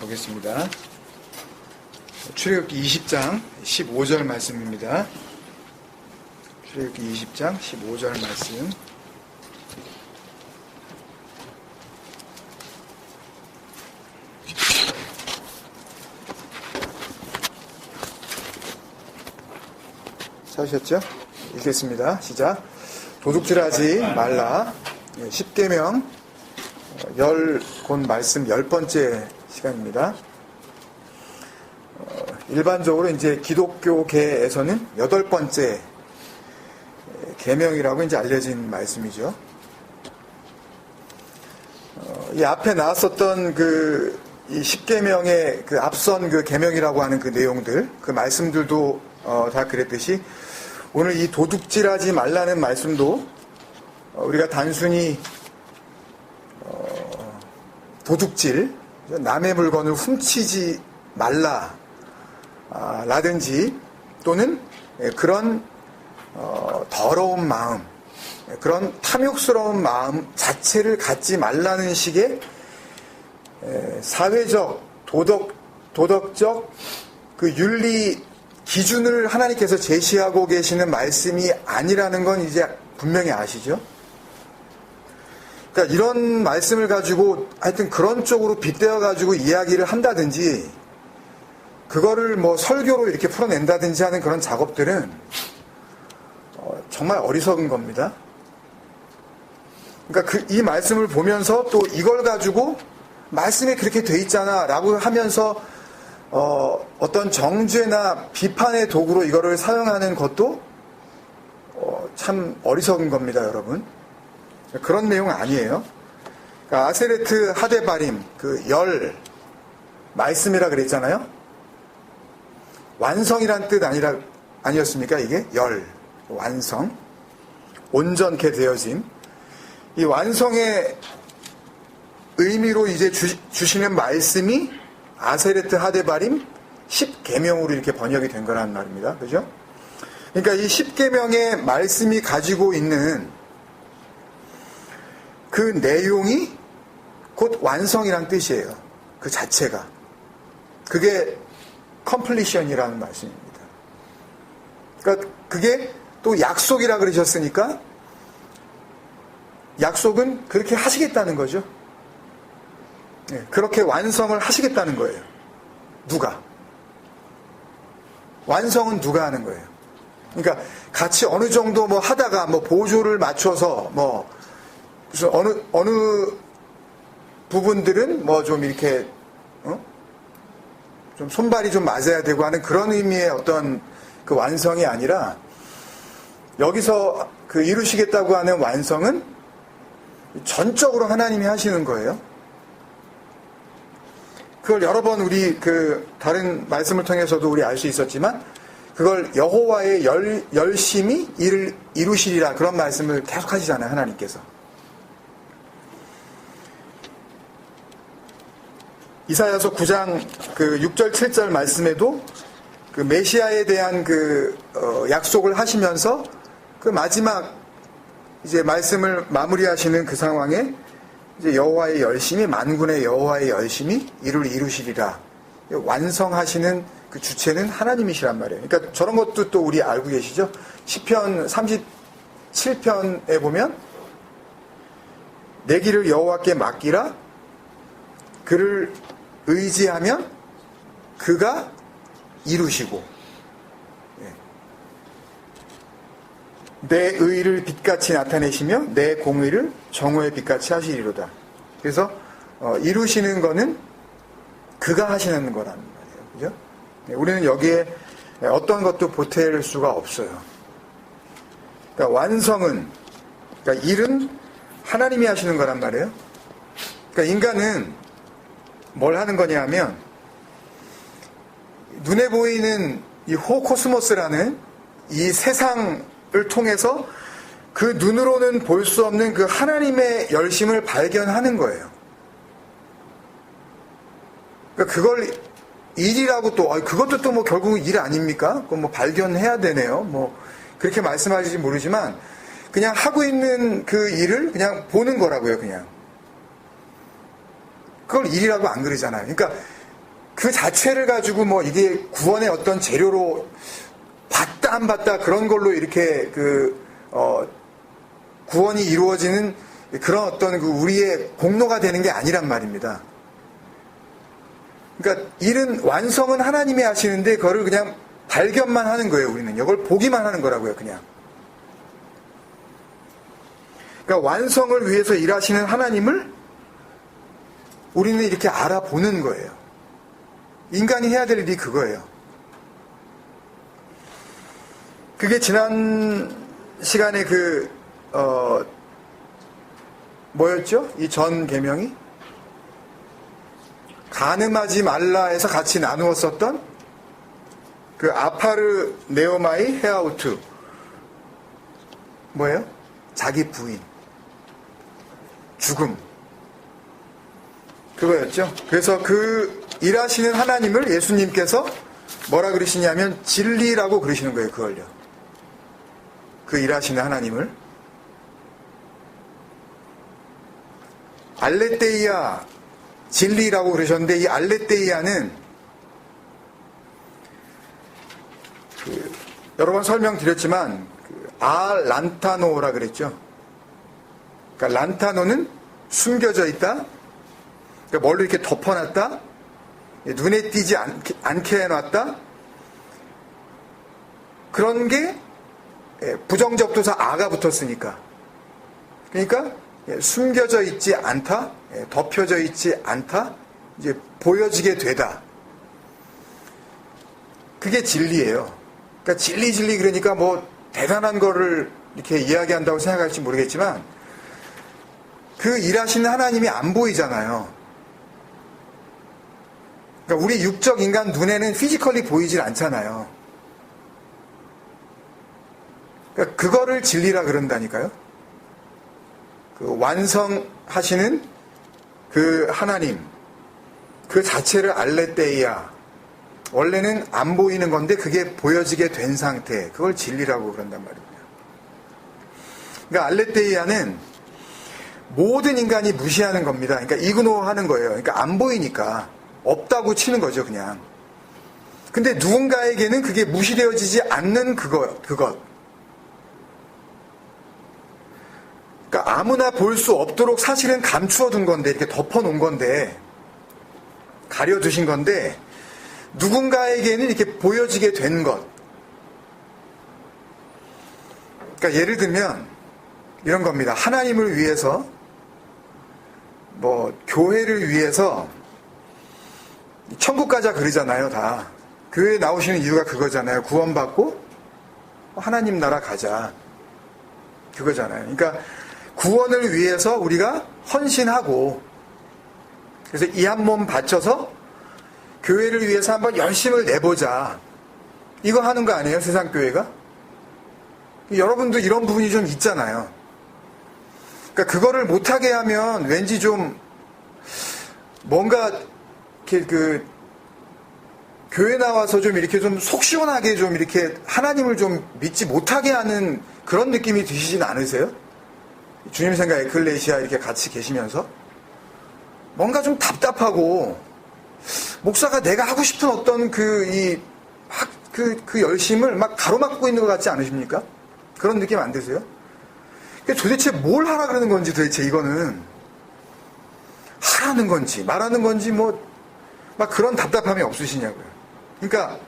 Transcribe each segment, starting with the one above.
보겠습니다. 출애굽기 20장 15절 말씀입니다. 출애굽기 20장 15절 말씀. 찾으셨죠? 읽겠습니다. 시작. 도둑질하지 말라. 10계명 10권 말씀 10번째 시간입니다. 일반적으로 이제 기독교계에서는 8번째 계명이라고 이제 알려진 말씀이죠. 이 앞에 나왔었던 이 10계명의 그 앞선 그 계명이라고 하는 그 내용들, 그 말씀들도 다 그랬듯이 오늘 이 도둑질하지 말라는 말씀도 우리가 단순히 도둑질, 남의 물건을 훔치지 말라 라든지 또는 그런 더러운 마음, 그런 탐욕스러운 마음 자체를 갖지 말라는 식의 사회적, 도덕적 그 윤리 기준을 하나님께서 제시하고 계시는 말씀이 아니라는 건 이제 분명히 아시죠? 그러니까 이런 말씀을 가지고 하여튼 그런 쪽으로 빗대어 가지고 이야기를 한다든지 그거를 뭐 설교로 이렇게 풀어낸다든지 하는 그런 작업들은 정말 어리석은 겁니다. 그러니까 이 말씀을 보면서 또 이걸 가지고 말씀에 그렇게 돼 있잖아 라고 하면서 어떤 정죄나 비판의 도구로 이거를 사용하는 것도 참 어리석은 겁니다, 여러분. 그런 내용 아니에요. 그러니까 아세레트 하데바림, 말씀이라 그랬잖아요. 완성이란 뜻 아니었습니까? 이게 완성, 온전케 되어짐. 이 완성의 의미로 이제 주시는 말씀이 아세레트 하데바림 10계명으로 이렇게 번역이 된 거라는 말입니다. 그죠? 그러니까 이 10계명의 말씀이 가지고 있는 그 내용이 곧 완성이란 뜻이에요. 그 자체가. 그게 completion이라는 말씀입니다. 그러니까 그게 또 약속이라 그러셨으니까 약속은 그렇게 하시겠다는 거죠. 네, 그렇게 완성을 하시겠다는 거예요. 누가? 완성은 누가 하는 거예요? 그러니까 같이 어느 정도 뭐 하다가 뭐 보조를 맞춰서 뭐 무슨 어느 부분들은 뭐 좀 이렇게 좀 손발이 좀 맞아야 되고 하는 그런 의미의 어떤 그 완성이 아니라 여기서 그 이루시겠다고 하는 완성은 전적으로 하나님이 하시는 거예요. 그걸 여러 번 우리 다른 말씀을 통해서도 우리 알 수 있었지만 그걸 여호와의 열심히 이를 이루시리라 그런 말씀을 계속 하시잖아요, 하나님께서. 이사야서 9장 6절 7절 말씀에도 그 메시아에 대한 약속을 하시면서 그 마지막 이제 말씀을 마무리하시는 그 상황에 이제 여호와의 열심히 만군의 여호와의 열심히 이를 이루시리라. 완성하시는 그 주체는 하나님이시란 말이에요. 그러니까 저런 것도 또 우리 알고 계시죠? 시편 37편에 보면 내 길을 여호와께 맡기라. 그를 의지하면 그가 이루시고 내 의를 빛같이 나타내시며 내 공의를 정오의 빛같이 하시리로다. 그래서 이루시는 거는 그가 하시는 거라는 말이에요. 그죠? 우리는 여기에 어떤 것도 보탤 수가 없어요. 그러니까 완성은, 그러니까 일은 하나님이 하시는 거란 말이에요. 그러니까 인간은 뭘 하는 거냐 하면 눈에 보이는 이 호코스모스라는 이 세상을 통해서 그 눈으로는 볼 수 없는 그 하나님의 열심을 발견하는 거예요. 그러니까 그걸 일이라고 또 그것도 또 뭐 결국은 일 아닙니까? 그건 뭐 발견해야 되네요. 뭐 그렇게 말씀하실지 모르지만 그냥 하고 있는 그 일을 그냥 보는 거라고요, 그냥. 그걸 일이라고 안 그러잖아요. 그러니까 그 자체를 가지고 뭐 이게 구원의 어떤 재료로 받다 안 받다 그런 걸로 이렇게 구원이 이루어지는 그런 어떤 그 우리의 공로가 되는 게 아니란 말입니다. 그러니까 일은 완성은 하나님이 하시는데 그거를 그냥 발견만 하는 거예요. 우리는 이걸 보기만 하는 거라고요. 그냥. 그러니까 완성을 위해서 일하시는 하나님을 우리는 이렇게 알아보는 거예요. 인간이 해야 될 일이 그거예요. 그게 지난 시간에 뭐였죠? 이 전 계명이? 간음하지 말라에서 같이 나누었었던 그 아파르 네오마이 헤아우트. 뭐예요? 자기 부인. 죽음. 그거였죠. 그래서 그 일하시는 하나님을 예수님께서 뭐라 그러시냐면 진리라고 그러시는 거예요. 그걸요. 그 일하시는 하나님을. 알레테이아 진리라고 그러셨는데 이 알레테이아는 여러 번 설명드렸지만 란타노라 그랬죠. 그러니까 란타노는 숨겨져 있다. 그러니까 멀리 이렇게 덮어놨다. 눈에 띄지 않게 해놨다. 그런 게 부정접두사 아가 붙었으니까. 그러니까 숨겨져 있지 않다. 덮여져 있지 않다. 이제 보여지게 되다. 그게 진리예요. 그러니까 진리 그러니까 뭐 대단한 거를 이렇게 이야기한다고 생각할지 모르겠지만 그 일하시는 하나님이 안 보이잖아요. 그러니까 우리 육적 인간 눈에는 피지컬리 보이질 않잖아요. 그러니까 그거를 진리라 그런다니까요. 그 완성하시는 그 하나님, 그 자체를 알레테이아. 원래는 안 보이는 건데 그게 보여지게 된 상태. 그걸 진리라고 그런단 말입니다. 그러니까 알레테이아는 모든 인간이 무시하는 겁니다. 그러니까 이그노하는 거예요. 그러니까 안 보이니까 없다고 치는 거죠, 그냥. 근데 누군가에게는 그게 무시되어지지 않는 그것. 그러니까 아무나 볼 수 없도록 사실은 감추어 둔 건데, 이렇게 덮어 놓은 건데, 가려 두신 건데, 누군가에게는 이렇게 보여지게 된 것. 그러니까 예를 들면 이런 겁니다. 하나님을 위해서, 교회를 위해서 천국 가자 그러잖아요, 다. 교회에 나오시는 이유가 그거잖아요. 구원받고 하나님 나라 가자. 그거잖아요. 그러니까 구원을 위해서 우리가 헌신하고, 그래서 이 한 몸 바쳐서 교회를 위해서 한번 열심을 내보자. 이거 하는 거 아니에요, 세상 교회가? 여러분도 이런 부분이 좀 있잖아요. 그러니까 그거를 못하게 하면 왠지 좀 뭔가 이렇게 교회 나와서 좀 이렇게 좀 속 시원하게 좀 이렇게 하나님을 좀 믿지 못하게 하는 그런 느낌이 드시진 않으세요? 주님 생각 에클레시아 이렇게 같이 계시면서 뭔가 좀 답답하고, 목사가 내가 하고 싶은 어떤 그 열심을 막 가로막고 있는 것 같지 않으십니까? 그런 느낌 안 드세요? 도대체 뭘 하라 그러는 건지, 도대체 이거는 하라는 건지 말하는 건지 막 그런 답답함이 없으시냐고요. 그러니까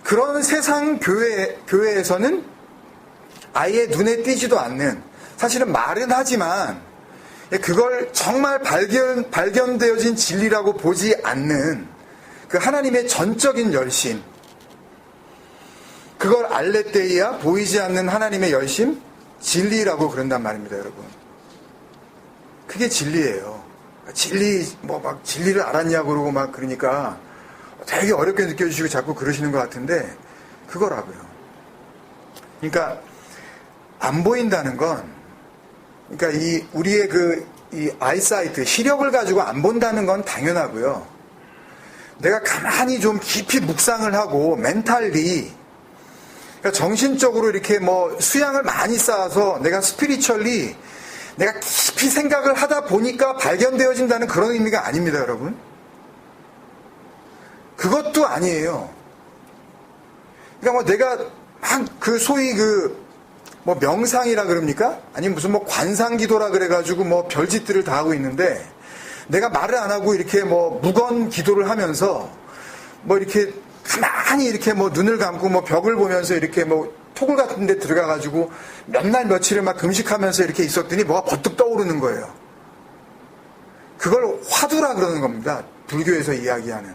그런 세상 교회에서는 아예 눈에 띄지도 않는, 사실은 말은 하지만 그걸 정말 발견되어진 진리라고 보지 않는 그 하나님의 전적인 열심, 그걸 알레테이아, 보이지 않는 하나님의 열심, 진리라고 그런단 말입니다, 여러분. 그게 진리예요. 진리를 알았냐고 그러고 막 그러니까 되게 어렵게 느껴지시고 자꾸 그러시는 것 같은데, 그거라고요. 그러니까 안 보인다는 건, 그러니까 우리의 이 아이사이트, 시력을 가지고 안 본다는 건 당연하고요. 내가 가만히 좀 깊이 묵상을 하고 멘탈리, 그러니까 정신적으로 이렇게 수양을 많이 쌓아서 내가 스피리추얼리 내가 깊이 생각을 하다 보니까 발견되어진다는 그런 의미가 아닙니다, 여러분. 그것도 아니에요. 그러니까 뭐 내가 막 그 소위 뭐 명상이라 그럽니까? 아니면 무슨 뭐 관상기도라 그래가지고 뭐 별짓들을 다 하고 있는데 내가 말을 안 하고 이렇게 뭐 무건 기도를 하면서 뭐 이렇게 가만히 이렇게 뭐 눈을 감고 뭐 벽을 보면서 이렇게 뭐 토굴 같은 데 들어가가지고 몇 날 며칠을 막 금식하면서 이렇게 있었더니 뭐가 버뜩 떠오르는 거예요. 그걸 화두라 그러는 겁니다. 불교에서 이야기하는.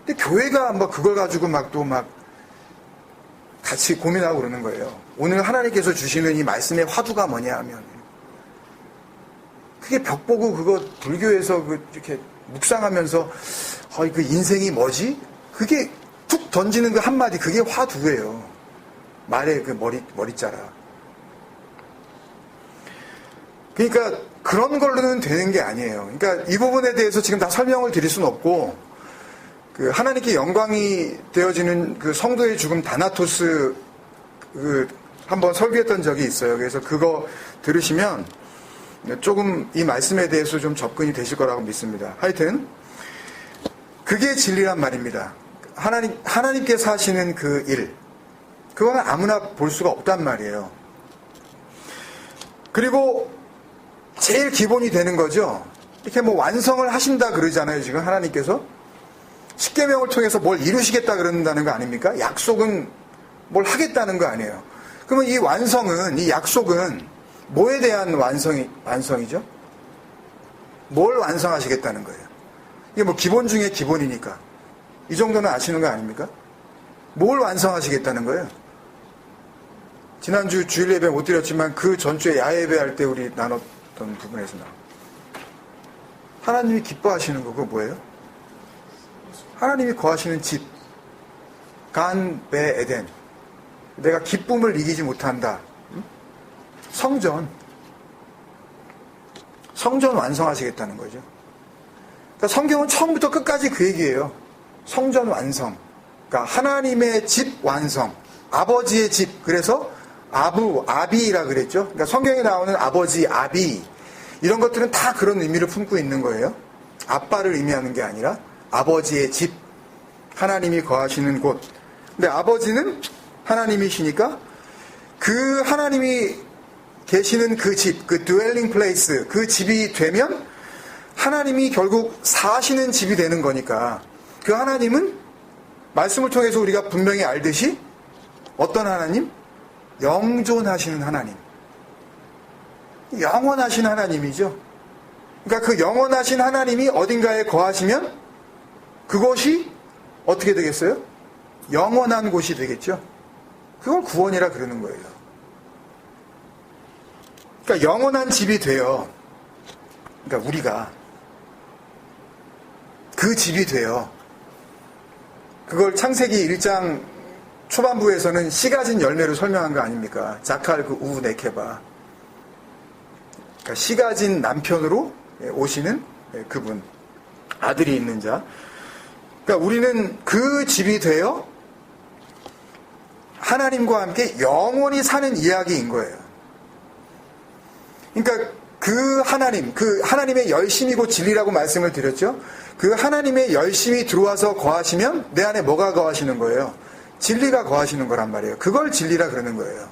근데 교회가 뭐 그걸 가지고 막 또 막 같이 고민하고 그러는 거예요. 오늘 하나님께서 주시는 이 말씀의 화두가 뭐냐 하면 그게 벽 보고 그거 불교에서 이렇게 묵상하면서 그 인생이 뭐지? 그게 툭 던지는 그 한마디 그게 화두예요. 말의 그 머리자라. 그러니까 그런 걸로는 되는 게 아니에요. 그러니까 이 부분에 대해서 지금 다 설명을 드릴 수는 없고 그 하나님께 영광이 되어지는 그 성도의 죽음 다나토스 한번 설교했던 적이 있어요. 그래서 그거 들으시면 조금 이 말씀에 대해서 좀 접근이 되실 거라고 믿습니다. 하여튼 그게 진리란 말입니다. 하나님께서 하시는 그 일, 그거는 아무나 볼 수가 없단 말이에요. 그리고 제일 기본이 되는 거죠. 이렇게 뭐 완성을 하신다 그러잖아요. 지금 하나님께서 십계명을 통해서 뭘 이루시겠다 그런다는 거 아닙니까? 약속은 뭘 하겠다는 거 아니에요. 그러면 이 완성은, 이 약속은 뭐에 대한 완성이죠? 뭘 완성하시겠다는 거예요? 이게 뭐 기본 중에 기본이니까. 이 정도는 아시는 거 아닙니까? 뭘 완성하시겠다는 거예요? 지난주 주일 예배 못 드렸지만 그 전주에 야예배 할 때 우리 나눴던 부분에서 나와. 하나님이 기뻐하시는 거 그거 뭐예요? 하나님이 거하시는 집, 간, 베, 에덴. 내가 기쁨을 이기지 못한다. 성전 완성하시겠다는 거죠. 그러니까 성경은 처음부터 끝까지 그 얘기예요. 성전 완성. 그러니까 하나님의 집 완성. 아버지의 집. 그래서 아비라 그랬죠. 그러니까 성경에 나오는 아버지, 아비. 이런 것들은 다 그런 의미를 품고 있는 거예요. 아빠를 의미하는 게 아니라 아버지의 집. 하나님이 거하시는 곳. 근데 아버지는 하나님이시니까 그 하나님이 계시는 그 집, 그 dwelling place, 그 집이 되면 하나님이 결국 사시는 집이 되는 거니까 그 하나님은 말씀을 통해서 우리가 분명히 알듯이 어떤 하나님? 영존하시는 하나님. 영원하신 하나님이죠. 그러니까 그 영원하신 하나님이 어딘가에 거하시면 그것이 어떻게 되겠어요? 영원한 곳이 되겠죠. 그걸 구원이라 그러는 거예요. 그러니까 영원한 집이 돼요. 그러니까 우리가 그 집이 돼요. 그걸 창세기 1장 초반부에서는 씨 가진 열매로 설명한 거 아닙니까? 자칼 그 우 네케바. 그러니까 씨 가진 남편으로 오시는 그분. 아들이 있는 자. 그러니까 우리는 그 집이 되어 하나님과 함께 영원히 사는 이야기인 거예요. 그러니까 그 하나님의 열심이고 진리라고 말씀을 드렸죠. 그 하나님의 열심이 들어와서 거하시면 내 안에 뭐가 거하시는 거예요? 진리가 거하시는 거란 말이에요. 그걸 진리라 그러는 거예요.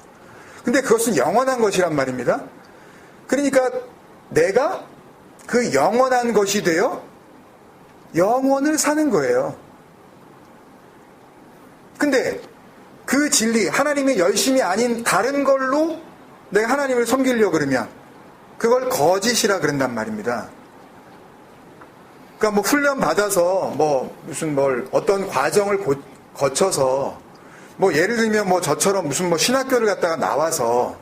근데 그것은 영원한 것이란 말입니다. 그러니까 내가 그 영원한 것이 되어 영원을 사는 거예요. 근데 그 진리, 하나님의 열심이 아닌 다른 걸로 내가 하나님을 섬기려고 그러면 그걸 거짓이라 그런단 말입니다. 그러니까 뭐 훈련 받아서 뭐 무슨 어떤 과정을 거쳐서 뭐 예를 들면 뭐 저처럼 무슨 뭐 신학교를 갔다가 나와서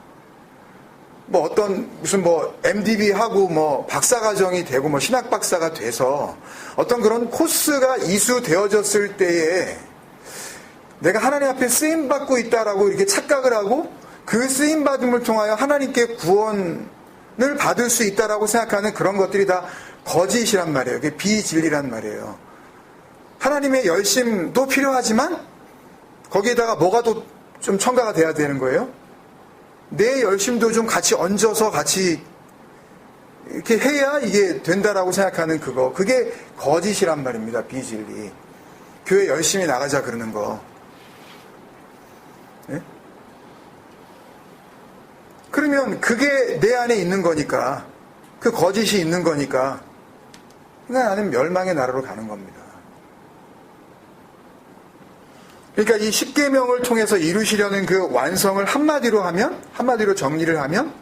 뭐 어떤 무슨 뭐 MDB 하고 뭐 박사과정이 되고 뭐 신학 박사가 돼서 어떤 그런 코스가 이수되어졌을 때에 내가 하나님 앞에 쓰임받고 있다라고 이렇게 착각을 하고 그 쓰임받음을 통하여 하나님께 구원을 받을 수 있다라고 생각하는 그런 것들이 다 거짓이란 말이에요. 그게 비진리란 말이에요. 하나님의 열심도 필요하지만 거기에다가 뭐가 또 좀 첨가가 돼야 되는 거예요. 내 열심도 좀 같이 얹어서 같이 이렇게 해야 이게 된다라고 생각하는 그게 거짓이란 말입니다. 비진리. 교회 열심히 나가자 그러는 거. 예? 그러면 그게 내 안에 있는 거니까, 그 거짓이 있는 거니까, 그러니까 나는 멸망의 나라로 가는 겁니다. 그러니까 이 십계명을 통해서 이루시려는 그 완성을 한마디로 정리를 하면,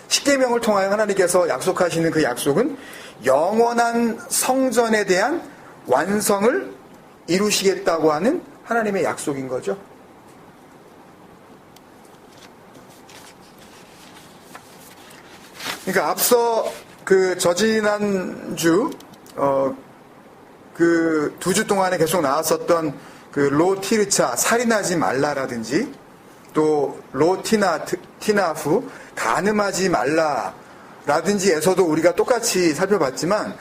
십계명을 통하여 하나님께서 약속하시는 그 약속은 영원한 성전에 대한 완성을 이루시겠다고 하는 하나님의 약속인 거죠. 그러니까 앞서 그 저지난주 그 2주 동안에 계속 나왔었던 그 로티르차 살인하지 말라라든지 또 로티나프 간음하지 말라라든지에서도 우리가 똑같이 살펴봤지만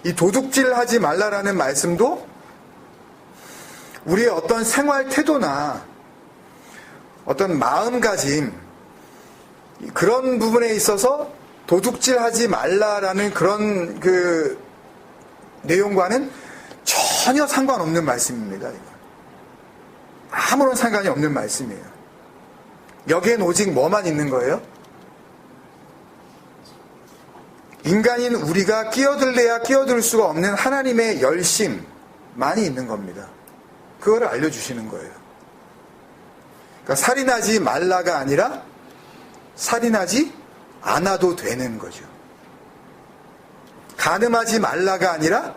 이 도둑질하지 말라라는 말씀도 우리의 어떤 생활 태도나 어떤 마음가짐 그런 부분에 있어서 도둑질하지 말라라는 그런 그 내용과는 전혀 상관없는 말씀입니다. 아무런 상관이 없는 말씀이에요. 여기엔 오직 뭐만 있는 거예요? 인간인 우리가 끼어들래야 끼어들 수가 없는 하나님의 열심만이 있는 겁니다. 그거를 알려주시는 거예요. 그러니까 살인하지 말라가 아니라 살인하지 않아도 되는 거죠. 간음하지 말라가 아니라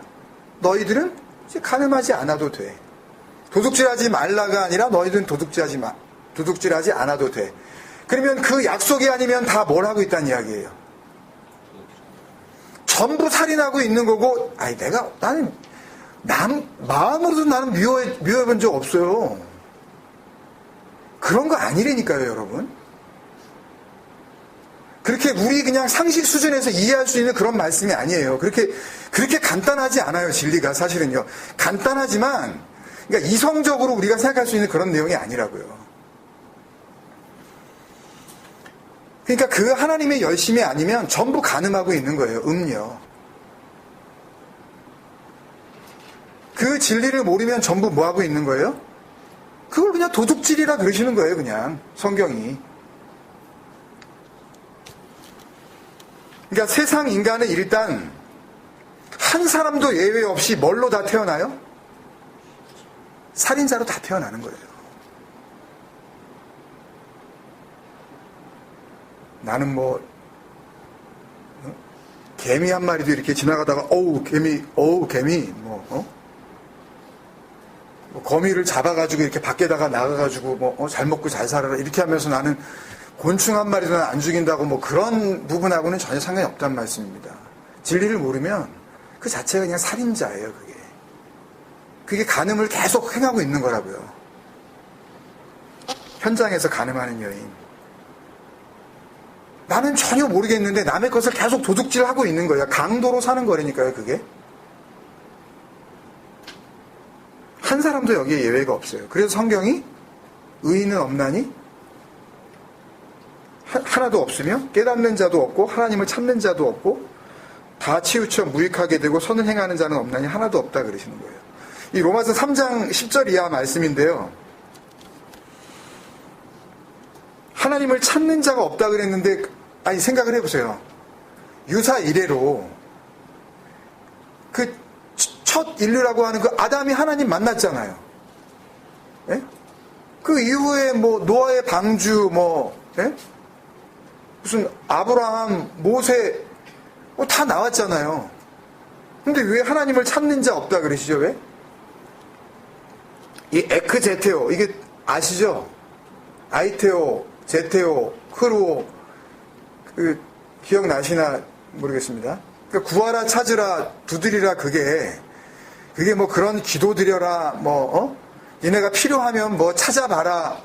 너희들은 이제 간음하지 않아도 돼. 도둑질하지 말라가 아니라 너희들은 도둑질하지 않아도 돼. 그러면 그 약속이 아니면 다 뭘 하고 있다는 이야기예요. 전부 살인하고 있는 거고, 나는 마음으로도 나는 미워해 본 적 없어요. 그런 거 아니라니까요, 여러분. 그렇게 우리 그냥 상식 수준에서 이해할 수 있는 그런 말씀이 아니에요. 그렇게 간단하지 않아요, 진리가 사실은요. 간단하지만, 그러니까 이성적으로 우리가 생각할 수 있는 그런 내용이 아니라고요. 그러니까 그 하나님의 열심이 아니면 전부 간음하고 있는 거예요, 음료. 그 진리를 모르면 전부 뭐 하고 있는 거예요? 그걸 그냥 도둑질이라 그러시는 거예요, 그냥. 성경이. 그러니까 세상 인간은 일단 한 사람도 예외 없이 뭘로 다 태어나요? 살인자로 다 태어나는 거예요. 나는 개미 한 마리도 이렇게 지나가다가 개미 거미를 잡아가지고 이렇게 밖에다가 나가가지고 잘 먹고 잘 살아라 이렇게 하면서 나는 곤충 한 마리도 안 죽인다고 그런 부분하고는 전혀 상관이 없다는 말씀입니다. 진리를 모르면 그 자체가 그냥 살인자예요, 그게 간음을 계속 행하고 있는 거라고요. 현장에서 간음하는 여인. 나는 전혀 모르겠는데 남의 것을 계속 도둑질하고 있는 거예요. 강도로 사는 거라니까요, 그게. 한 사람도 여기에 예외가 없어요. 그래서 성경이 의인은 없나니 하나도 없으며 깨닫는 자도 없고 하나님을 찾는 자도 없고 다 치우쳐 무익하게 되고 선을 행하는 자는 없나니 하나도 없다 그러시는 거예요. 이 로마서 3장 10절 이하 말씀인데요. 하나님을 찾는 자가 없다 그랬는데 생각을 해보세요. 유사 이래로 그 첫 인류라고 하는 그 아담이 하나님 만났잖아요. 예? 그 이후에 노아의 방주 예? 무슨 아브라함, 모세 다 나왔잖아요. 근데 왜 하나님을 찾는 자 없다 그러시죠? 왜? 이 에크제테오 이게 아시죠? 아이테오, 제테오, 흐루오 기억나시나 모르겠습니다. 그러니까 구하라 찾으라 두드리라 그게 그런 기도 드려라 니네가 필요하면 찾아봐라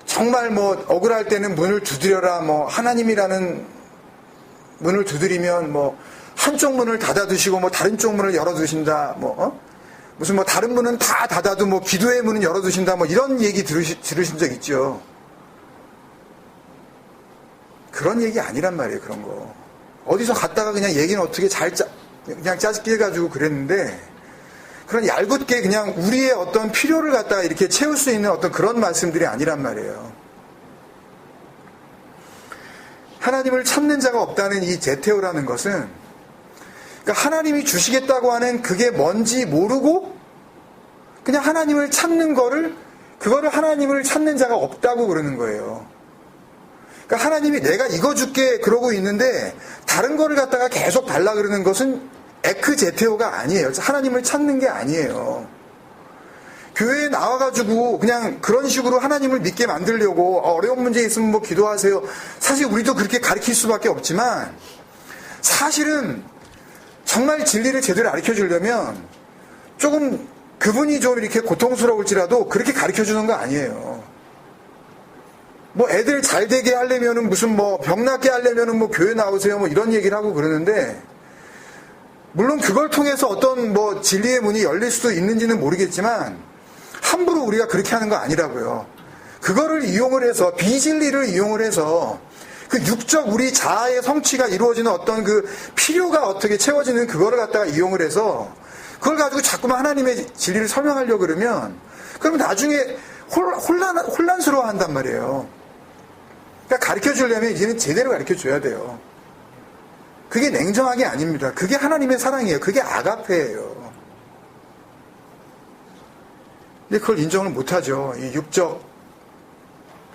정말 억울할 때는 문을 두드려라 하나님이라는 문을 두드리면 한쪽 문을 닫아두시고 다른 쪽 문을 열어두신다 무슨 다른 문은 다 닫아도 기도의 문은 열어두신다 이런 얘기 들으신 적 있죠. 그런 얘기 아니란 말이에요. 그런 거 어디서 갔다가 그냥 얘기는 어떻게 그냥 짜집기 해가지고 그랬는데 그런 얄궂게 그냥 우리의 어떤 필요를 갖다가 이렇게 채울 수 있는 어떤 그런 말씀들이 아니란 말이에요. 하나님을 찾는 자가 없다는 이 제테오라는 것은, 그러니까 하나님이 주시겠다고 하는 그게 뭔지 모르고 그냥 하나님을 찾는 그거를 하나님을 찾는 자가 없다고 그러는 거예요. 그러니까 하나님이 내가 이거 줄게 그러고 있는데 다른 거를 갖다가 계속 달라 그러는 것은 에크제테오가 아니에요. 하나님을 찾는 게 아니에요. 교회에 나와가지고 그냥 그런 식으로 하나님을 믿게 만들려고 어려운 문제 있으면 뭐 기도하세요. 사실 우리도 그렇게 가르칠 수밖에 없지만 사실은 정말 진리를 제대로 가르쳐 주려면 조금 그분이 좀 이렇게 고통스러울지라도 그렇게 가르쳐 주는 거 아니에요. 뭐 애들 잘 되게 하려면은 무슨 뭐 병 낫게 하려면은 뭐 교회 나오세요 뭐 이런 얘기를 하고 그러는데, 물론 그걸 통해서 어떤 뭐 진리의 문이 열릴 수도 있는지는 모르겠지만 함부로 우리가 그렇게 하는 거 아니라고요. 그거를 이용을 해서, 비진리를 이용을 해서 그 육적 우리 자아의 성취가 이루어지는 어떤 그 필요가 어떻게 채워지는 그거를 갖다가 이용을 해서 그걸 가지고 자꾸만 하나님의 진리를 설명하려고 그러면 나중에 혼란스러워 한단 말이에요. 그러니까 가르쳐 주려면 이제는 제대로 가르쳐 줘야 돼요. 그게 냉정하게 아닙니다. 그게 하나님의 사랑이에요. 그게 아가페예요. 근데 그걸 인정을 못하죠. 이 육적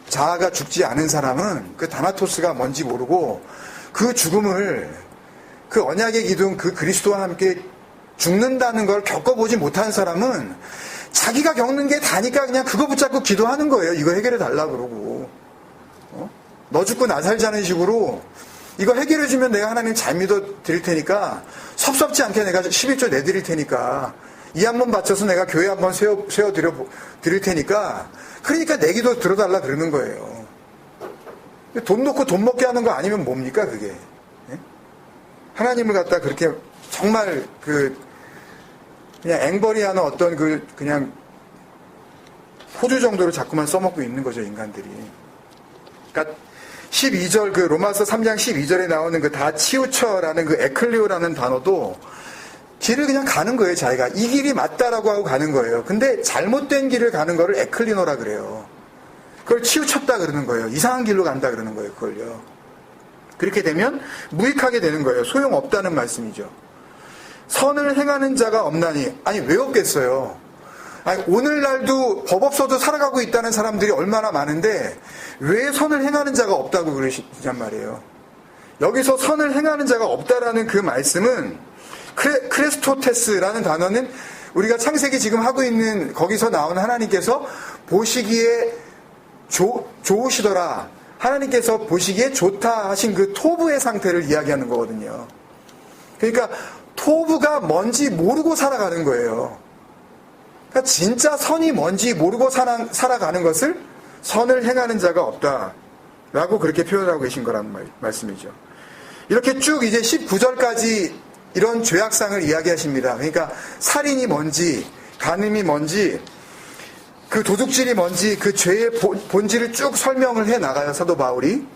자아가 죽지 않은 사람은 그 다나토스가 뭔지 모르고 그 죽음을, 그 언약의 기둥, 그 그리스도와 함께 죽는다는 걸 겪어보지 못한 사람은 자기가 겪는 게 다니까 그냥 그거 붙잡고 기도하는 거예요. 이거 해결해 달라 그러고. 너 죽고 나 살자는 식으로 이거 해결해 주면 내가 하나님 잘 믿어 드릴 테니까, 섭섭지 않게 내가 11조 내드릴 테니까, 이 한 번 바쳐서 내가 교회 한번 세워 드릴 테니까, 그러니까 내 기도 들어달라 그러는 거예요. 돈 놓고 돈 먹게 하는 거 아니면 뭡니까 그게? 예? 하나님을 갖다 그렇게 정말 그냥 앵벌이하는 어떤 그냥 포주 정도로 자꾸만 써먹고 있는 거죠, 인간들이. 그러니까 12절, 그 로마서 3장 12절에 나오는 그 다 치우쳐라는 그 에클리오라는 단어도 길을 그냥 가는 거예요, 자기가. 이 길이 맞다라고 하고 가는 거예요. 근데 잘못된 길을 가는 거를 에클리노라 그래요. 그걸 치우쳤다 그러는 거예요. 이상한 길로 간다 그러는 거예요, 그걸요. 그렇게 되면 무익하게 되는 거예요. 소용없다는 말씀이죠. 선을 행하는 자가 없나니. 아니, 왜 없겠어요? 아니, 오늘날도 법 없어도 살아가고 있다는 사람들이 얼마나 많은데 왜 선을 행하는 자가 없다고 그러시냔 말이에요. 여기서 선을 행하는 자가 없다라는 그 말씀은 크레스토테스라는 단어는 우리가 창세기 지금 하고 있는 거기서 나온 하나님께서 보시기에 좋으시더라, 하나님께서 보시기에 좋다 하신 그 토부의 상태를 이야기하는 거거든요. 그러니까 토부가 뭔지 모르고 살아가는 거예요. 그러니까 진짜 선이 뭔지 모르고 살아가는 것을 선을 행하는 자가 없다라고 그렇게 표현하고 계신 거란 말씀이죠. 이렇게 쭉 이제 19절까지 이런 죄악상을 이야기하십니다. 그러니까 살인이 뭔지, 간음이 뭔지, 그 도둑질이 뭔지, 그 죄의 본질을 쭉 설명을 해 나가요, 사도 바울이.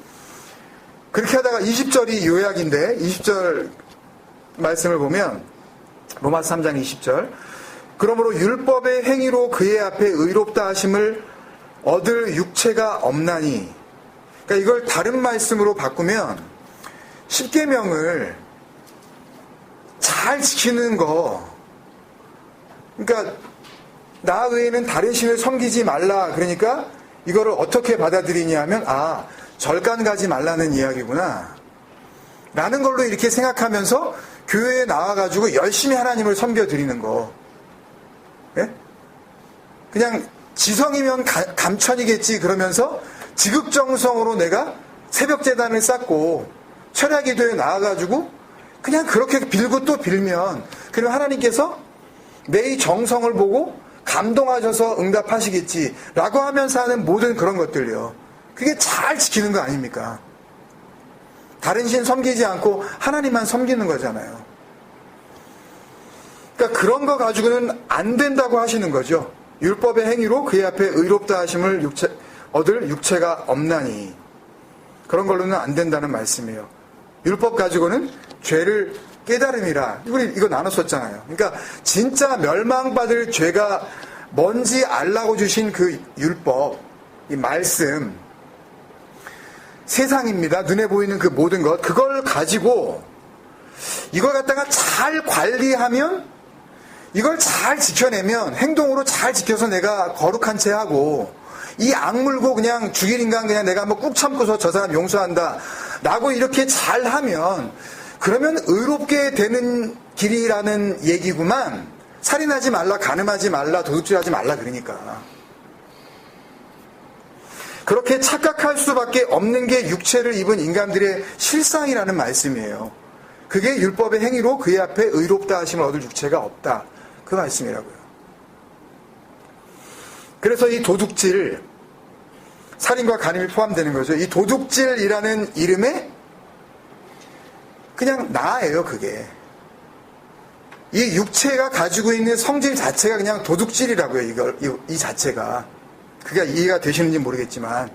그렇게 하다가 20절이 요약인데, 20절 말씀을 보면 로마서 3장 20절, 그러므로 율법의 행위로 그의 앞에 의롭다 하심을 얻을 육체가 없나니. 그러니까 이걸 다른 말씀으로 바꾸면 10계명을 잘 지키는 거, 그러니까 나 외에는 다른 신을 섬기지 말라, 그러니까 이거를 어떻게 받아들이냐 하면, 아, 절간 가지 말라는 이야기구나 라는 걸로 이렇게 생각하면서 교회에 나와가지고 열심히 하나님을 섬겨드리는 거. 예? 그냥 지성이면 감천이겠지 그러면서 지극정성으로 내가 새벽재단을 쌓고 철야기도에 나와가지고 그냥 그렇게 빌고 또 빌면, 그리고 하나님께서 내 이 정성을 보고 감동하셔서 응답하시겠지 라고 하면서 하는 모든 그런 것들요, 그게 잘 지키는 거 아닙니까? 다른 신 섬기지 않고 하나님만 섬기는 거잖아요. 그러니까 그런 거 가지고는 안 된다고 하시는 거죠. 율법의 행위로 그의 앞에 의롭다 하심을 얻을 육체가 없나니. 그런 걸로는 안 된다는 말씀이에요. 율법 가지고는 죄를 깨달음이라. 우리 이거 나눴었잖아요. 그러니까 진짜 멸망받을 죄가 뭔지 알라고 주신 그 율법, 이 말씀, 세상입니다. 눈에 보이는 그 모든 것, 그걸 가지고 이걸 갖다가 잘 관리하면, 이걸 잘 지켜내면, 행동으로 잘 지켜서 내가 거룩한 채 하고, 이 악물고 그냥 죽일 인간 그냥 내가 한번 꾹 참고서 저 사람 용서한다 라고 이렇게 잘하면, 그러면 의롭게 되는 길이라는 얘기구만. 살인하지 말라, 간음하지 말라, 도둑질하지 말라 그러니까. 그렇게 착각할 수밖에 없는 게 육체를 입은 인간들의 실상이라는 말씀이에요. 그게 율법의 행위로 그의 앞에 의롭다 하심을 얻을 육체가 없다. 그 말씀이라고요. 그래서 이 도둑질, 살인과 간음이 포함되는 거죠. 이 도둑질이라는 이름에 그냥 나예요, 그게. 이 육체가 가지고 있는 성질 자체가 그냥 도둑질이라고요, 이 자체가. 그게 이해가 되시는지 모르겠지만.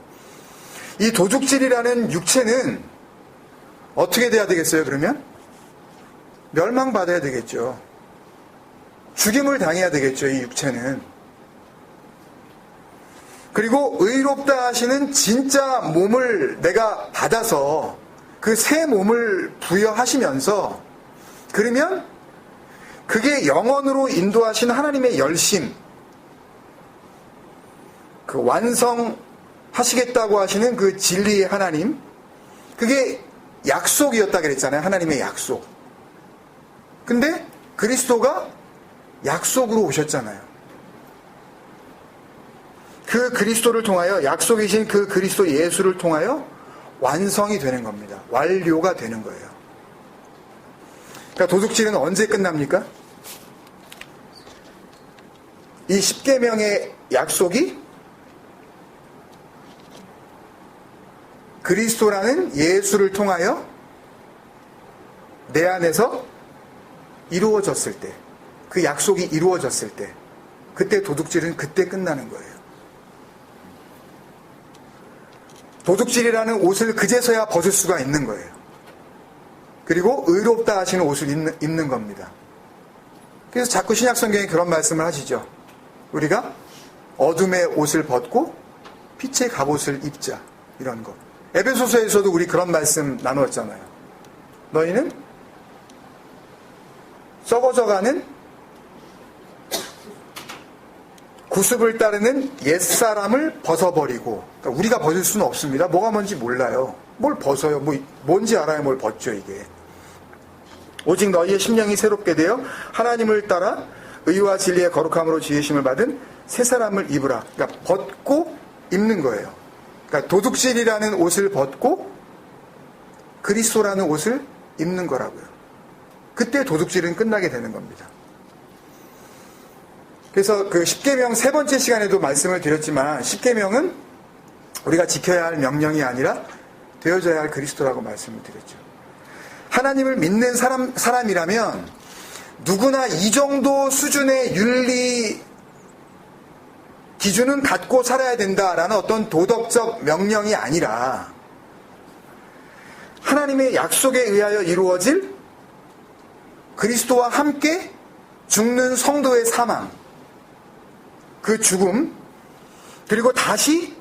이 도둑질이라는 육체는 어떻게 돼야 되겠어요, 그러면? 멸망받아야 되겠죠. 죽임을 당해야 되겠죠, 이 육체는. 그리고 의롭다 하시는 진짜 몸을 내가 받아서 그 새 몸을 부여하시면서, 그러면 그게 영원으로 인도하신 하나님의 열심, 그 완성하시겠다고 하시는 그 진리의 하나님, 그게 약속이었다 그랬잖아요. 하나님의 약속. 근데 그리스도가 약속으로 오셨잖아요. 그 그리스도를 통하여, 약속이신 그 그리스도 예수를 통하여 완성이 되는 겁니다. 완료가 되는 거예요. 그러니까 도둑질은 언제 끝납니까? 이 십계명의 약속이 그리스도라는 예수를 통하여 내 안에서 이루어졌을 때, 그 약속이 이루어졌을 때, 그때 도둑질은 그때 끝나는 거예요. 도둑질이라는 옷을 그제서야 벗을 수가 있는 거예요. 그리고 의롭다 하시는 옷을 입는 겁니다. 그래서 자꾸 신약성경에 그런 말씀을 하시죠. 우리가 어둠의 옷을 벗고 빛의 갑옷을 입자, 이런 거. 에베소서에서도 우리 그런 말씀 나누었잖아요. 너희는 썩어져가는 구습을 따르는 옛사람을 벗어버리고, 그러니까 우리가 벗을 수는 없습니다. 뭐가 뭔지 몰라요. 뭘 벗어요? 뭔지 알아야 뭘 벗죠, 이게. 오직 너희의 심령이 새롭게 되어 하나님을 따라 의와 진리의 거룩함으로 지으심을 받은 새 사람을 입으라. 그러니까 벗고 입는 거예요. 그러니까 도둑질이라는 옷을 벗고 그리스도라는 옷을 입는 거라고요. 그때 도둑질은 끝나게 되는 겁니다. 그래서 그 십계명 세 번째 시간에도 말씀을 드렸지만, 십계명은 우리가 지켜야 할 명령이 아니라 되어져야 할 그리스도라고 말씀을 드렸죠. 하나님을 믿는 사람이라면 누구나 이 정도 수준의 윤리 기준은 갖고 살아야 된다라는 어떤 도덕적 명령이 아니라, 하나님의 약속에 의하여 이루어질 그리스도와 함께 죽는 성도의 사망, 그 죽음, 그리고 다시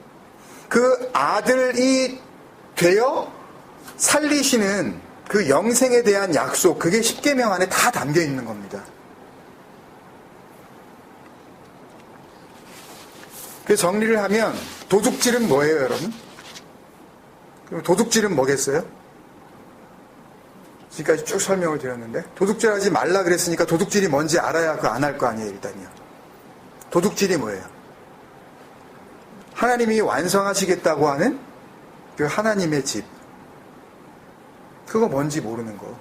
그 아들이 되어 살리시는 그 영생에 대한 약속, 그게 십계명 안에 다 담겨 있는 겁니다. 그래서 정리를 하면 도둑질은 뭐예요, 여러분? 그럼 도둑질은 뭐겠어요? 지금까지 쭉 설명을 드렸는데, 도둑질하지 말라 그랬으니까 도둑질이 뭔지 알아야 그거 안 할 거 아니에요, 일단요. 도둑질이 뭐예요? 하나님이 완성하시겠다고 하는 그 하나님의 집, 그거 뭔지 모르는 거.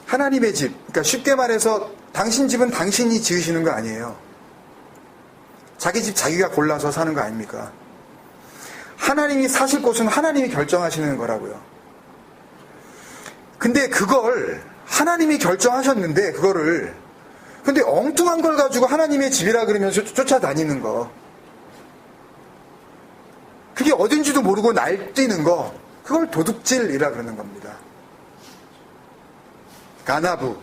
하나님의 집, 그러니까 쉽게 말해서 당신 집은 당신이 지으시는 거 아니에요. 자기 집 자기가 골라서 사는 거 아닙니까? 하나님이 사실 곳은 하나님이 결정하시는 거라고요. 근데 그걸 하나님이 결정하셨는데, 그거를 근데 엉뚱한 걸 가지고 하나님의 집이라 그러면서 쫓아다니는 거, 그게 어딘지도 모르고 날뛰는 거, 그걸 도둑질이라 그러는 겁니다. 가나부.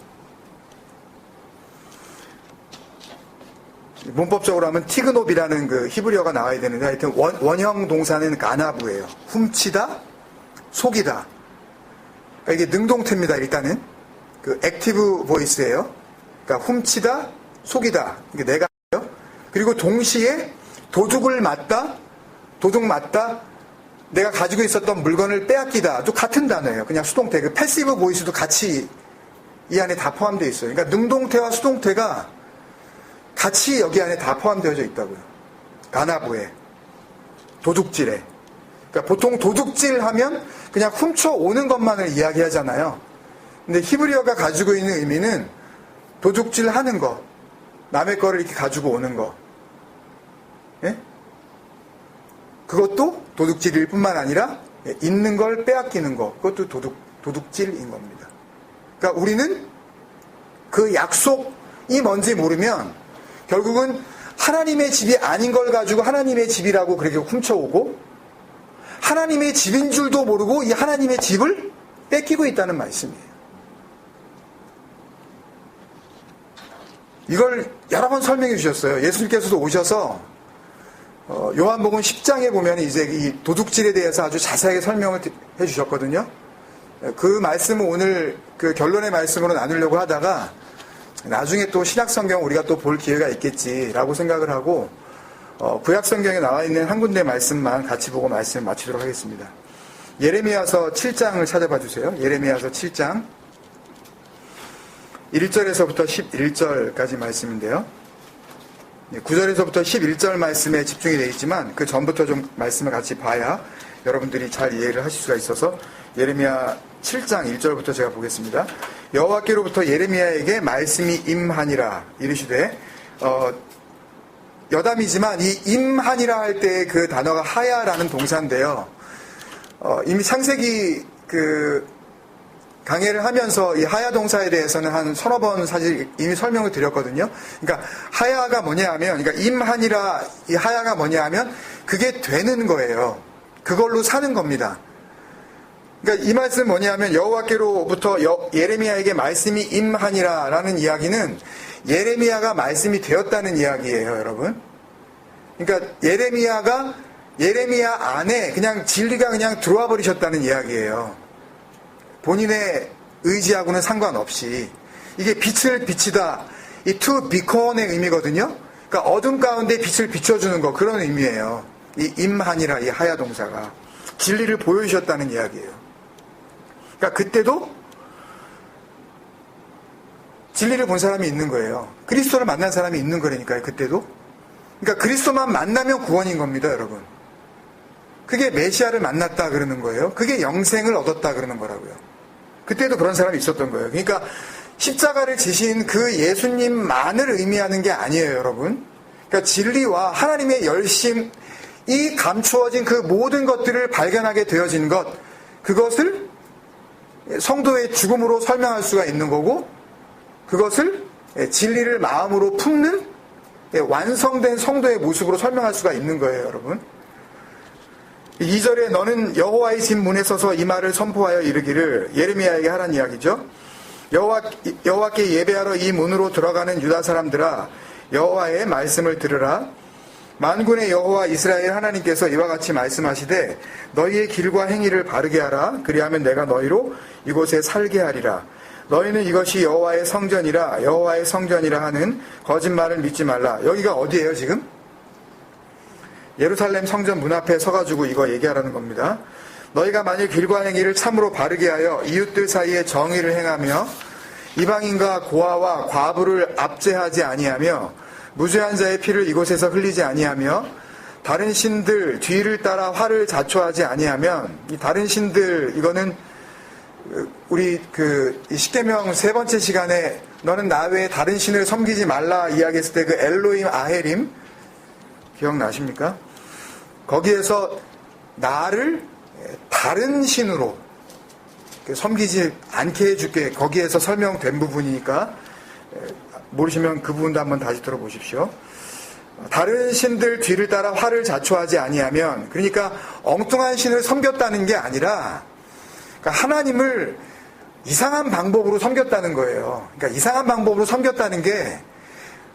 문법적으로 하면 티그노비라는 그 히브리어가 나와야 되는데 하여튼 원형 동사는 가나부예요. 훔치다, 속이다. 그러니까 이게 능동태입니다. 일단은 그 액티브 보이스예요. 그러니까 훔치다, 속이다. 이게 내가 해요. 그리고 동시에 도둑을 맞다, 도둑 맞다. 내가 가지고 있었던 물건을 빼앗기다. 또 같은 단어예요. 그냥 수동태. 그 패시브 보이스도 같이 이 안에 다 포함되어 있어요. 그러니까 능동태와 수동태가 같이 여기 안에 다 포함되어져 있다고요. 가나부에, 도둑질에. 그러니까 보통 도둑질 하면 그냥 훔쳐오는 것만을 이야기하잖아요. 근데 히브리어가 가지고 있는 의미는 도둑질 하는 거, 남의 거를 이렇게 가지고 오는 거. 예? 그것도 도둑질일 뿐만 아니라 있는 걸 빼앗기는 거. 그것도 도둑질인 겁니다. 그러니까 우리는 그 약속이 뭔지 모르면 결국은 하나님의 집이 아닌 걸 가지고 하나님의 집이라고 그렇게 훔쳐오고 하나님의 집인 줄도 모르고 이 하나님의 집을 뺏기고 있다는 말씀이에요. 이걸 여러 번 설명해 주셨어요. 예수님께서도 오셔서 요한복음 10장에 보면 이제 이 도둑질에 대해서 아주 자세하게 설명을 해 주셨거든요. 그 말씀을 오늘 그 결론의 말씀으로 나누려고 하다가 나중에 또 신약성경 우리가 또 볼 기회가 있겠지라고 생각을 하고 구약성경에 나와 있는 한 군데 말씀만 같이 보고 말씀을 마치도록 하겠습니다. 예레미야서 7장을 찾아봐 주세요. 예레미야서 7장 1절에서부터 11절까지 말씀인데요. 9절에서부터 11절 말씀에 집중이 되어 있지만 그 전부터 좀 말씀을 같이 봐야 여러분들이 잘 이해를 하실 수가 있어서 예레미야 7장 1절부터 제가 보겠습니다. 여호와께로부터 예레미야에게 말씀이 임하니라 이르시되 여담이지만 이 임하니라 할 때 그 단어가 하야라는 동사인데요. 이미 창세기 그 강해를 하면서 이 하야 동사에 대해서는 한 서너 번 사실 이미 설명을 드렸거든요. 그러니까 하야가 뭐냐 하면, 그러니까 임하니라 이 하야가 뭐냐 하면 그게 되는 거예요. 그걸로 사는 겁니다. 그러니까 이 말씀 뭐냐 하면 여호와께로부터 예레미야에게 말씀이 임하니라라는 이야기는 예레미야가 말씀이 되었다는 이야기예요, 여러분. 그러니까 예레미야 안에 그냥 진리가 그냥 들어와 버리셨다는 이야기예요. 본인의 의지하고는 상관없이 이게 빛을 비치다, 이 to beacon의 의미거든요. 그러니까 어둠 가운데 빛을 비춰주는 거, 그런 의미예요. 이 임하니라 이 하야 동사가 진리를 보여주셨다는 이야기예요. 그러니까 그때도 진리를 본 사람이 있는 거예요. 그리스도를 만난 사람이 있는 거라니까요. 그때도. 그러니까 그리스도만 만나면 구원인 겁니다, 여러분. 그게 메시아를 만났다 그러는 거예요. 그게 영생을 얻었다 그러는 거라고요. 그때도 그런 사람이 있었던 거예요. 그러니까 십자가를 지신 그 예수님만을 의미하는 게 아니에요, 여러분. 그러니까 진리와 하나님의 열심이 감추어진 그 모든 것들을 발견하게 되어진 것, 그것을 성도의 죽음으로 설명할 수가 있는 거고, 그것을 진리를 마음으로 품는 완성된 성도의 모습으로 설명할 수가 있는 거예요, 여러분. 2절에 너는 여호와의 집 문에 서서 이 말을 선포하여 이르기를, 예레미야에게 하란 이야기죠. 여호와께 예배하러 이 문으로 들어가는 유다 사람들아, 여호와의 말씀을 들으라. 만군의 여호와 이스라엘 하나님께서 이와 같이 말씀하시되 너희의 길과 행위를 바르게 하라. 그리하면 내가 너희로 이곳에 살게 하리라. 너희는 이것이 여호와의 성전이라 하는 거짓말을 믿지 말라. 여기가 어디예요, 지금? 예루살렘 성전 문 앞에 서가지고 이거 얘기하라는 겁니다. 너희가 만일 길과 행위를 참으로 바르게 하여 이웃들 사이에 정의를 행하며 이방인과 고아와 과부를 압제하지 아니하며 무죄한 자의 피를 이곳에서 흘리지 아니하며 다른 신들 뒤를 따라 화를 자초하지 아니하면, 이 다른 신들, 이거는 우리 이 십계명 세 번째 시간에 너는 나 외에 다른 신을 섬기지 말라 이야기했을 때 그 엘로임 아헤림 기억나십니까? 거기에서 나를 다른 신으로 섬기지 않게 해줄게. 거기에서 설명된 부분이니까 모르시면 그 부분도 한번 다시 들어보십시오. 다른 신들 뒤를 따라 화를 자초하지 아니하면, 그러니까 엉뚱한 신을 섬겼다는 게 아니라, 그러니까 하나님을 이상한 방법으로 섬겼다는 거예요. 그러니까 이상한 방법으로 섬겼다는 게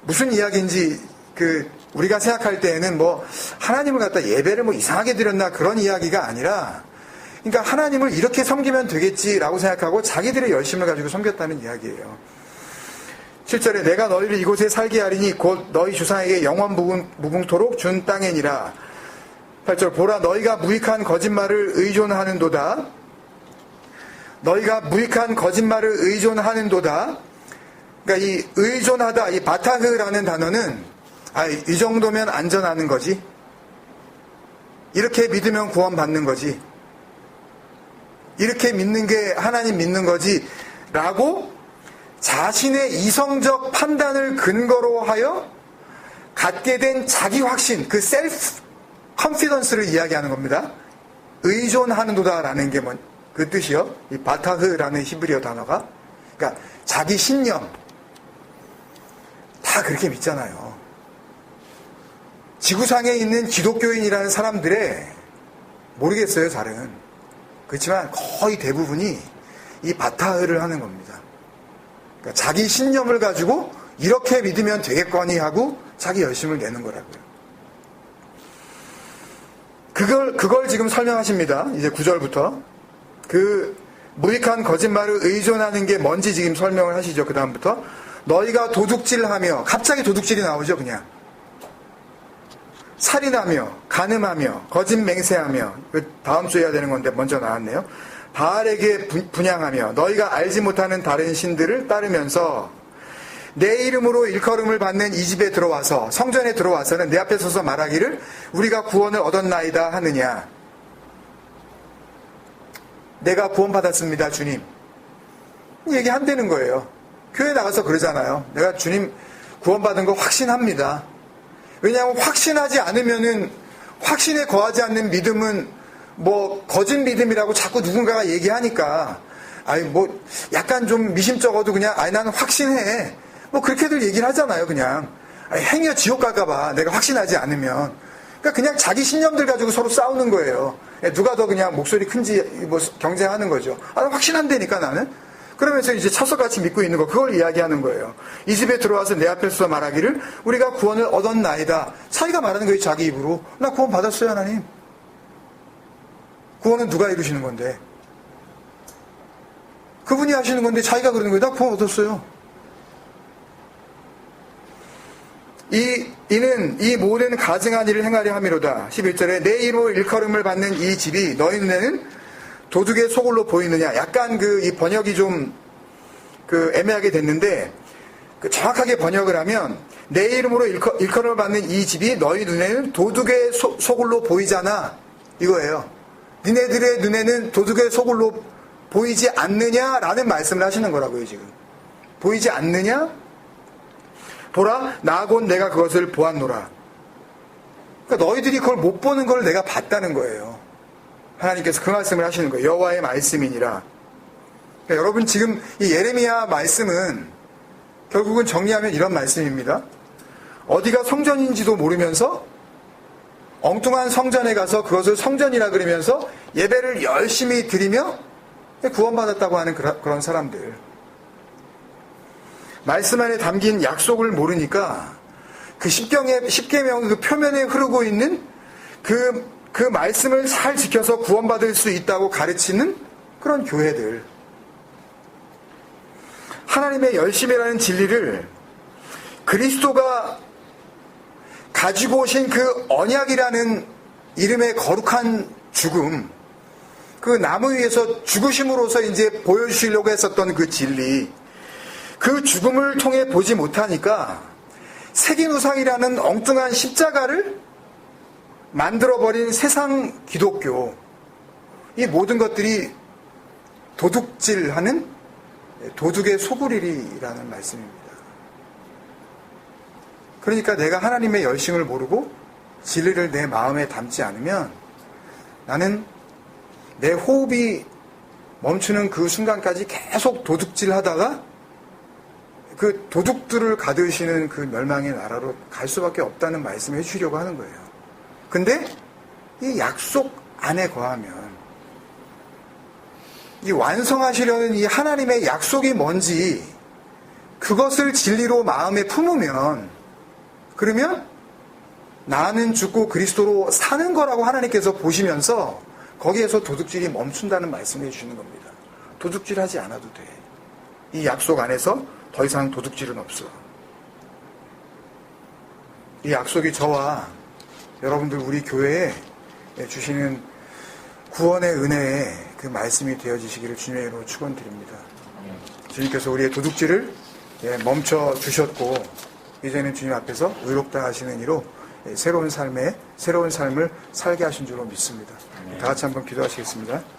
무슨 이야기인지 우리가 생각할 때에는 뭐 하나님을 갖다 예배를 뭐 이상하게 드렸나 그런 이야기가 아니라, 그러니까 하나님을 이렇게 섬기면 되겠지라고 생각하고 자기들의 열심을 가지고 섬겼다는 이야기예요. 7절에 내가 너희를 이곳에 살게 하리니 곧 너희 조상에게 영원 무궁토록 준 땅이니라. 8절 보라 너희가 무익한 거짓말을 의존하는도다. 너희가 무익한 거짓말을 의존하는도다. 그러니까 이 의존하다, 이 바타흐라는 단어는 이 정도면 안전하는 거지. 이렇게 믿으면 구원받는 거지. 이렇게 믿는 게 하나님 믿는 거지. 라고 자신의 이성적 판단을 근거로 하여 갖게 된 자기 확신, 그 셀프 컨피던스를 이야기하는 겁니다. 의존하는도다라는 게 그 뜻이요. 이 바타흐라는 히브리어 단어가. 그러니까 자기 신념. 다 그렇게 믿잖아요. 지구상에 있는 기독교인이라는 사람들의, 모르겠어요, 잘은. 그렇지만 거의 대부분이 이 바타흐를 하는 겁니다. 그러니까 자기 신념을 가지고 이렇게 믿으면 되겠거니 하고 자기 열심을 내는 거라고요. 그걸 지금 설명하십니다. 이제 9절부터. 무익한 거짓말을 의존하는 게 뭔지 지금 설명을 하시죠. 그 다음부터. 너희가 도둑질하며, 갑자기 도둑질이 나오죠, 그냥. 살인하며, 간음하며, 거짓 맹세하며, 다음 주에 해야 되는 건데 먼저 나왔네요. 바알에게 분향하며, 너희가 알지 못하는 다른 신들을 따르면서, 내 이름으로 일컬음을 받는 이 집에 들어와서, 성전에 들어와서는 내 앞에 서서 말하기를 우리가 구원을 얻었나이다 하느냐. 내가 구원받았습니다, 주님. 얘기한다는 거예요. 교회 나가서 그러잖아요. 내가 주님 구원받은 거 확신합니다. 왜냐하면 확신하지 않으면은, 확신에 거하지 않는 믿음은 뭐 거짓 믿음이라고 자꾸 누군가가 얘기하니까, 약간 좀 미심쩍어도 그냥 나는 확신해. 뭐 그렇게들 얘기를 하잖아요. 그냥 행여 지옥 갈까봐 내가 확신하지 않으면. 그러니까 그냥 자기 신념들 가지고 서로 싸우는 거예요. 누가 더 그냥 목소리 큰지 뭐 경쟁하는 거죠. 확신한다니까 나는. 그러면서 이제 철석같이 믿고 있는 거, 그걸 이야기하는 거예요. 이 집에 들어와서 내 앞에서 말하기를 우리가 구원을 얻었나이다. 자기가 말하는 거예요, 자기 입으로. 나 구원 받았어요, 하나님. 구원은 누가 이루시는 건데? 그분이 하시는 건데 자기가 그러는 거예요. 나 구원 얻었어요. 이는 이 모든 가증한 일을 행하려 함이로다. 11절에 내 이름으로 일컬음을 받는 이 집이 너희 눈에는 도둑의 소굴로 보이느냐. 약간 이 번역이 좀 애매하게 됐는데, 정확하게 번역을 하면 내 이름으로 일컬음을 받는 이 집이 너희 눈에는 도둑의 소굴로 보이잖아. 이거예요. 니네들의 눈에는 도둑의 소굴로 보이지 않느냐라는 말씀을 하시는 거라고요, 지금. 보이지 않느냐? 보라, 나 곧 내가 그것을 보았노라. 그러니까 너희들이 그걸 못 보는 걸 내가 봤다는 거예요. 하나님께서 그 말씀을 하시는 거예요. 여호와의 말씀이니라. 그러니까 여러분 지금 이 예레미야 말씀은 결국은 정리하면 이런 말씀입니다. 어디가 성전인지도 모르면서 엉뚱한 성전에 가서 그것을 성전이라 그러면서 예배를 열심히 드리며 구원받았다고 하는 그런 사람들. 말씀 안에 담긴 약속을 모르니까 그 십계명 그 표면에 흐르고 있는 그 말씀을 잘 지켜서 구원받을 수 있다고 가르치는 그런 교회들. 하나님의 열심이라는 진리를 그리스도가 가지고 오신 그 언약이라는 이름의 거룩한 죽음, 그 나무 위에서 죽으심으로써 이제 보여주시려고 했었던 그 진리, 그 죽음을 통해 보지 못하니까 색인우상이라는 엉뚱한 십자가를 만들어버린 세상 기독교, 이 모든 것들이 도둑질하는 도둑의 소굴이라는 말씀입니다. 그러니까 내가 하나님의 열심을 모르고 진리를 내 마음에 담지 않으면 나는 내 호흡이 멈추는 그 순간까지 계속 도둑질하다가 그 도둑들을 가두시는 그 멸망의 나라로 갈 수밖에 없다는 말씀을 해주려고 하는 거예요. 근데 이 약속 안에 거하면 이 완성하시려는 이 하나님의 약속이 뭔지 그것을 진리로 마음에 품으면, 그러면 나는 죽고 그리스도로 사는 거라고 하나님께서 보시면서 거기에서 도둑질이 멈춘다는 말씀을 해주시는 겁니다. 도둑질하지 않아도 돼. 이 약속 안에서 더 이상 도둑질은 없어. 이 약속이 저와 여러분들 우리 교회에 주시는 구원의 은혜의 그 말씀이 되어지시기를 주님의 이름으로 축원드립니다. 주님께서 우리의 도둑질을 멈춰 주셨고 이제는 주님 앞에서 의롭다 하시는 이로 새로운 삶을 살게 하신 줄로 믿습니다. 다 같이 한번 기도하시겠습니다.